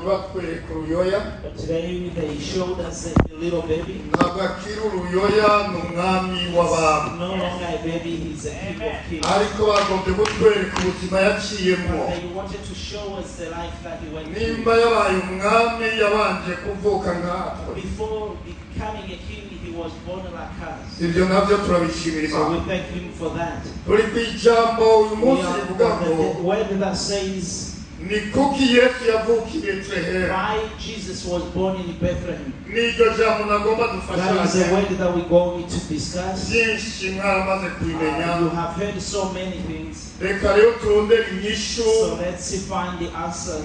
But today they showed us a little baby. No longer a baby, he's a king of kings. But they wanted to show us the life that he went through. Before becoming a king, he was born like us. So we thank him for that. The word that says why Jesus was born in Bethlehem. That is a word that we're going to discuss. You have heard so many things. So let's find the answers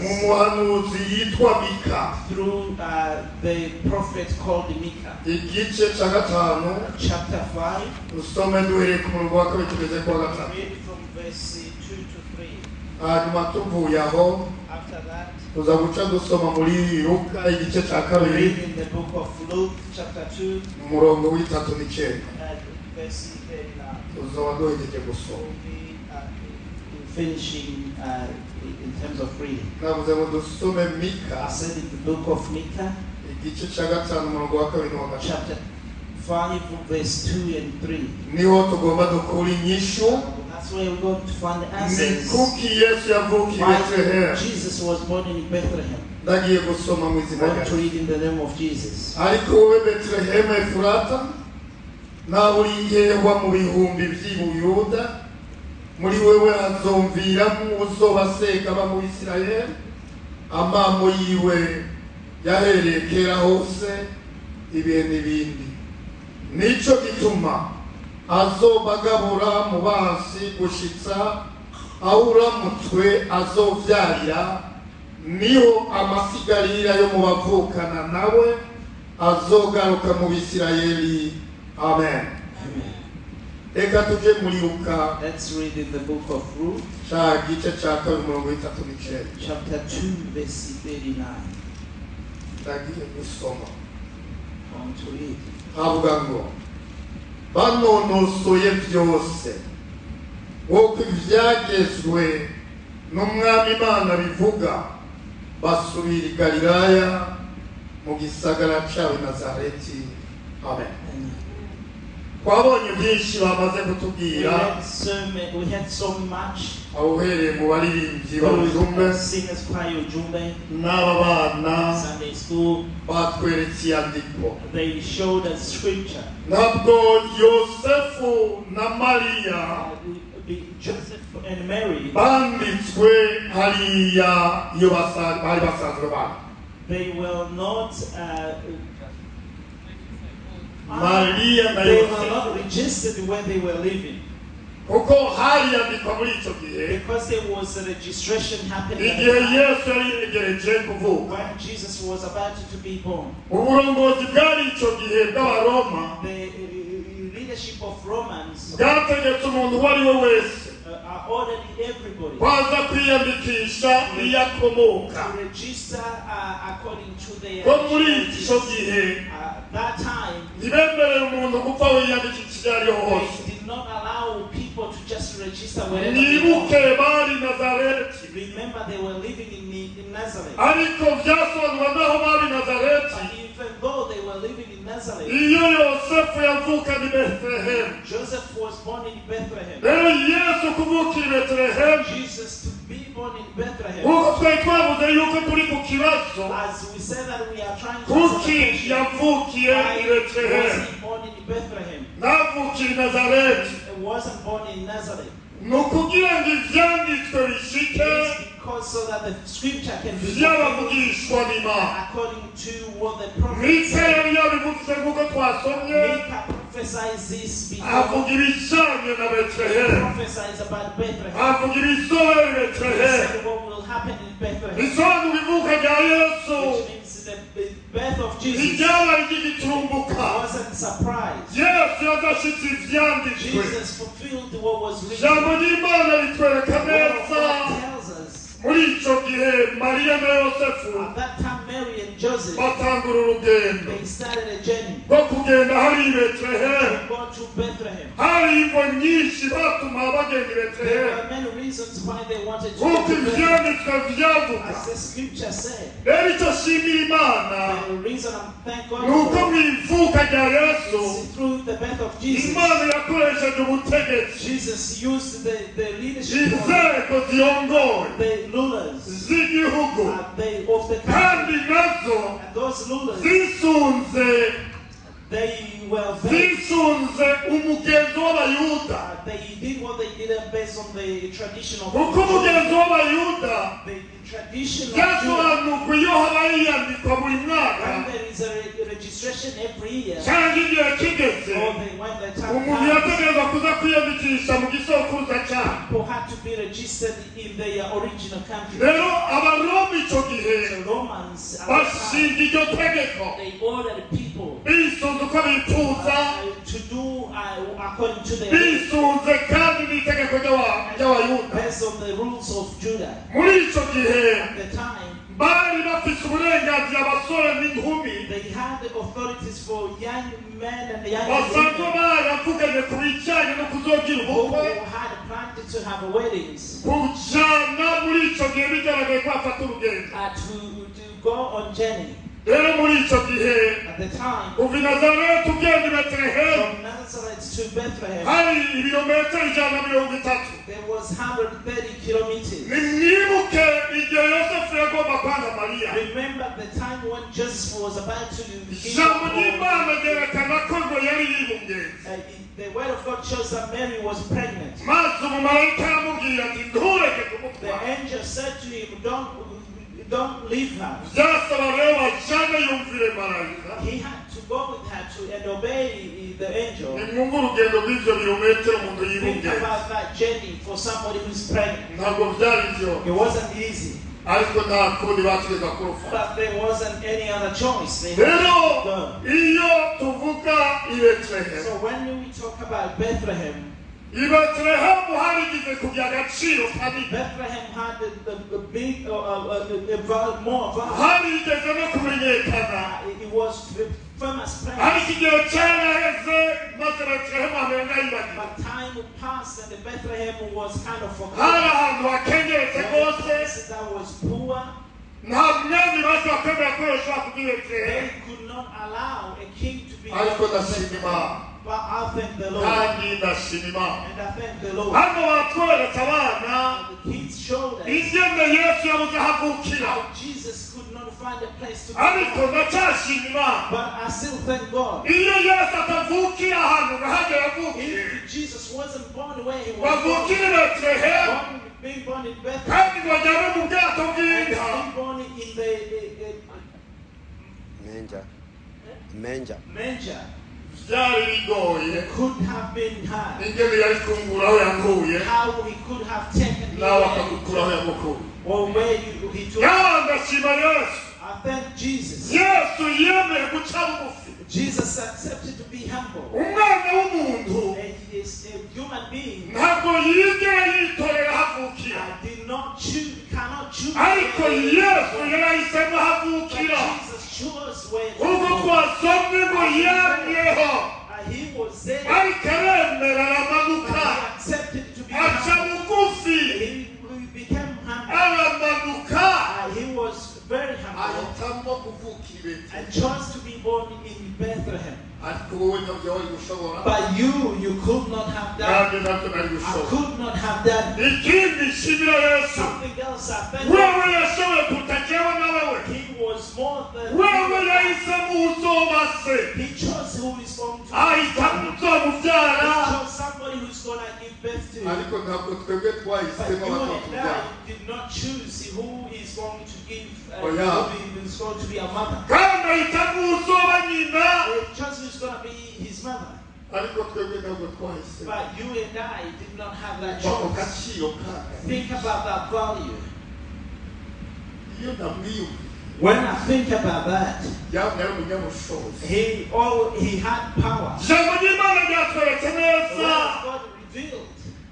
through the prophet called Micah. Chapter 5. Read from verse 2 to 3. After that, read in the book of Luke, chapter 2, verse 39. We'll be finishing in terms of reading. I said in the book of Micah, chapter 5, verse 2 and 3. That's where we're going to find the answers. Why Jesus was born in Bethlehem. I want to read in the name of Jesus. Muri wewe hazomviramo uzobaseka aba mu Isirayeli amamo yiwe yahereye kera hose ibihe n'ibindi nico gituma azobagabura mu basi gushitsa awuramutwe azovyarira niho amasigarira yo mu bavukana nawe azogaruka mu Bisirayeli. Amen. Let's read in the book of Ruth, chapter 2, verse 39. I want to read. Banonosoye byose wowe ivyagezwe n'umwami Imana bivuga basubira i Galilaya mu gisagara cyawe Nazareti. Amen. We had so much. Singers choir Jumbe, Sunday school. They showed us scripture. Joseph and Mary. They will not. They were not registered where they were living. Because there was a registration happening when Jesus was about to be born. The leadership of Romans ordered everybody to register according to their that time. They did not allow people to just register wherever they wanted. Remember, they were living in Nazareth. And even though they were living in Nazareth, Joseph was born in Bethlehem. Jesus to be born in Bethlehem. As we said that we are trying to answer was he born in Bethlehem? He wasn't born in Nazareth. Because so that the scripture can be according to what the prophet said. Micah prophesies this before. He prophesies about Bethlehem. He said what will happen in Bethlehem. Which means the birth of Jesus wasn't surprised. Jesus fulfilled what was written. What God tells us. At that time, Mary and Joseph Joseph, batangura urugendo they started a journey rwo kugenda hari Beterehemu. to go to Bethlehem. Hari imvo nyinshi batuma bagenda There Beterehemu were many reasons why they wanted to kuko go to Bethlehem. ivyanditswe vyavuga. As the scripture said, Rero icyo shimira Imana the reason I'm thank God nuko for mu ivuka rya Yesu is through the birth of Jesus. Imana yakoresheje ubutegetsi Jesus used the leadership of inzego zirongoye the rulers z'igihugu of the kandi country. nazo And those rulers, zisunze they were very, umugenzo w'abayuda they did what they did based on the tradition of kuko the umugenzo w'abayuda tradition of Judah. byasobanuwe iyo habaye iyandikwa buri mwaka When there is a registration every year, cyangwa igihe kigeze or when the time umuntu comes, yategerezwa kuza kwiyandikisha mu gisokuruza cyabo. people had to be registered in their original country. Rero abaroma icyo gihe The Romans, at the time, bashinga iryo tegeko they ordered people bisunze uko bifuza to do according to their bisunze kandi n'itegeko ry'abayuda. based on the rules of Judah. Muri icyo gihe At the time, bari bafite uburenganzira abasore n'inkumi they had the authorities for young men and young basanzwe women baravuganye ku bijyanye no kuzogira who ubukwe had planned to have weddings, kujyana muri icyo gihe bigaragaye ko bafata urugendo. to go on journey. Rero muri icyo gihe At the time, uva i Nazareti ugenda i Beterehemu from Nazareth to Bethlehem, hari ibirometero 130. there was 130 kilometers. nimwibuke igihe Yosefu yagomba kwanga Mariya. Remember the time when Joseph was about to give ijambo ry'Imana ryerekana ko ngo yari yibungenze. the word of God shows that Mary was pregnant. maze umumarayika aramubwira ati ntureke The kumutwara. angel said to him, don't leave her. byasaba rero bajyane yumvire marayika. He had to go with her and obey the angel. nimwumve urugendo rw'ibyo birometero umuntu Think yibungenze. about that journey for somebody who's pregnant. ntabwo byari byo It wasn't easy, ariko nta kundi bategeka kurufa. but there wasn't any other choice. They had rero to go. iyo tuvuga i Beterehemu So when we talk about Bethlehem, i Beterehemu harigize kugira agaciro kanini. Bethlehem had a big, more value. harigeze no kumenyekana. It was famous place. ariko igihe cyaraheze maze Beterehemu hamera nk'ayibagiwe. But time passed and the Bethlehem was kind of hari forgotten. ahantu hakengeretse rwose Places that was poor, nta mwami baje bakwemera ko yoshobora kugira Beterehemu. they could not allow a king to be ariko born in ndashima Bethlehem. Imana But I thank the Lord, kandi ndashima Imana. and I thank the Lord. hano batweretse abana The kids showed us ingene Yesu yabuze aho avukira. how Jesus could not find a place to be ariko born. ndacyashima Imana. But I still thank God. iyo Yesu atavukira ahantu nkahajya yavukiye If Jesus wasn't born where he was bavukire i Beterehemu being born in Bethlehem, kandi ngo ajyane mu bwato and bw'inka being born in the manger, byari bigoye it could have been hard. ingene yari kungura aho yankuye How he could have taken me nawe where akagukura aho yagukuye. or where he took me. ndashima Yesu. I thank Jesus. Yesu yemeye guca bugufi. Jesus accepted to be humble. umwana w'umuntu And he is a human being. ntabwo yigera yitorera aho avukira, I did not choose, cannot choose. ariko where he Yesu was. yarahisemo aho But avukira. Jesus chose where to ubwo go. twasomye ngo yamyeho He was there. ariko aremera But aramanuka he accepted to be aca humble. bugufi He became humble. aramanuka He was very humble ahitamo kuvukira i and Beterehemu. chose to be born in Bethlehem. ariko wowe ntabyo wari gushobora But you could not have done. nanjye ntabyo nari I gushobora. could not have done ikindi nshimira Yesu, something else. I thank wewe God. yashoboye kutajewe na wewe. He was more than. wewe yahisemo uzoba se, He chose who is going to. ahitamo He uzomubyara. chose somebody who's going to give birth to. ariko ntabwo twebwe But twahisemo you and abatubyara. I did not choose who is going to give. Oh, yeah. Who is going to be a mother. kandi ahitamo uzoba nyina. He chose who's going to be his mother. ariko twebwe ntabwo twahisemo. But you and I did not have that ako choice. gaciro kayo. Think about that value. iyo ndamwiyumva When I think about that, yaba yari umunyamushobozi. he had power. ijambo ry'Imana ryatweretse The word neza of God revealed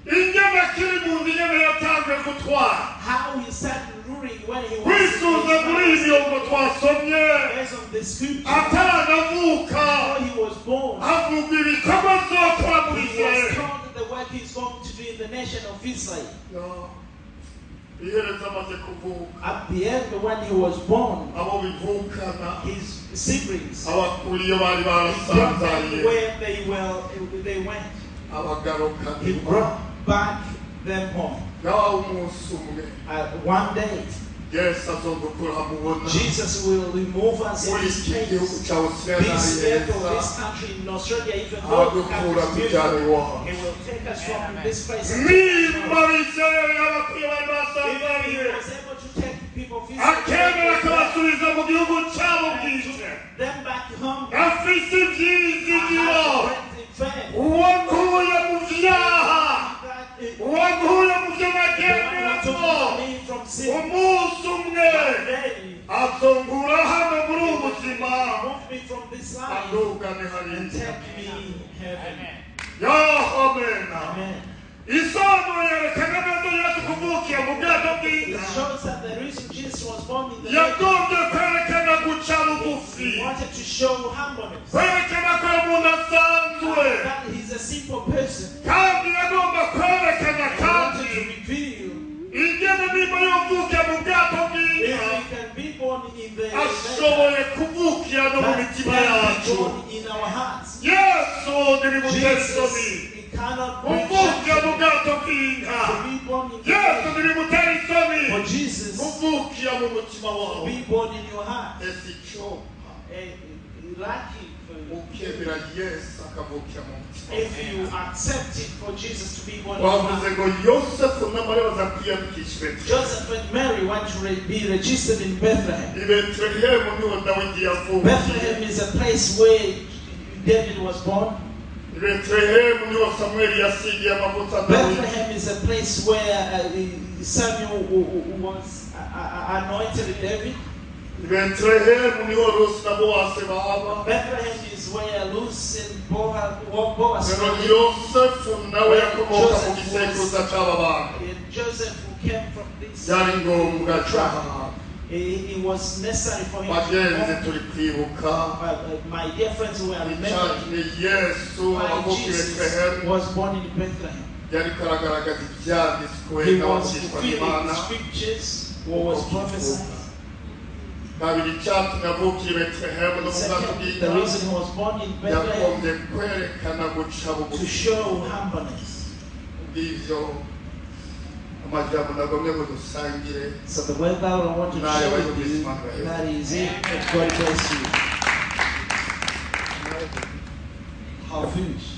ingene akiri mu nzu ingene yatangiye gutwara. how he sat ruling when he was. wisunze muri iyi mirongo Based on the scripture, atanavuka before he was born, avuga ibikorwa azokora muri he was Israeli. told that the work he's going to do in the nation of Israel. Iherezo amaze kuvuka, At the end, when he was born, abo bivukana, his siblings, abakuriyo bari he brought them barasanzaye, where they went. abagaruka He brought back them home. ngaho umunsi umwe One day, Yesu azodukura hamubona Jesus will remove us in muri this iki gihugu place, cya Australia this earth of heza, this country in Australia, even though we have adukura this tujyana beauty, iwacu. He will take us from this place. And take us nimba home. Bisirayeli abakuriyo bari If He basanzaye was able to take people akemera physically akabasubiza mu gihugu cyabo and bwite, took them back home, afise ibyizigiro, faith. uwo nkuye mu byaha, uwo nkuye mu byo The one who nagenderamo, took me from sin, umunsi umwe azongura hano muri ubu buzima, remove me from this life andugane and hariya. take me heaven. Amen. Amen. Isomo yerekana neza Yesu kuvukiye mu bwato It bw'inka, shows that the reason Jesus was born in the yagombye kwerekana guca He bugufi, wanted to show humbleness. kwerekana ko ari umuntu asanzwe, That he's a simple person. kandi yagomba kwerekana He kandi wanted to reveal ingene niba yovukiye mu bwato if bw'inka we can be born in the ashoboye kuvukira no mu mitima yacu. born in our hearts. Yesu ntibimutera Jesus, isoni it cannot be kuvukira mu changed. bwato bw'inka. To be born in Yesu the ntibimutera isoni For Jesus, kuvukira mu mutima to wawe. be born in your heart. Ese icyo Lucky for you. ukemera Yesu akavukira mu mutima If wawe. you accept it for Jesus to be born in your Bavuze heart. ngo Yosefu na Mariya baza kwiyandikisha i Beterehemu. Joseph and Mary want to be registered in Bethlehem. I Beterehemu niho Dawidi yavukiye. Bethlehem is a place where David was born. I Beterehemu niho Samweli yasigiye amavuta Dawidi. Bethlehem is a place where Samuel was anointed David. I Beterehemu niho Rusi na Bowazi baba. Bethlehem is where Ruth and Boaz Rero were. Yosefu nawe yakomoka mu gisekuruza cy'aba bantu. Joseph, who came from this Byari ngombwa tribe, cyane. it was necessary for him to Bagenzi be turi kwibuka born. My dear friends, we are remembering icyatumye Yesu why avuka i Jesus Beterehemu. was born in Bethlehem. Yari karagaragaza ibyanditswe He was n'abigishwa fulfilling b'Imana. the scriptures, what was prophesied. Kabiri icyatumye avuka i Beterehemu no mu bwato Second, the bw'inka, reason he was born in Bethlehem, yagombye kwerekana guca to bugufi. show humbleness. Ngibyo amajambo nagombye ngo dusangire. So the word that I want to share with you, that is it. God bless you. How foolish.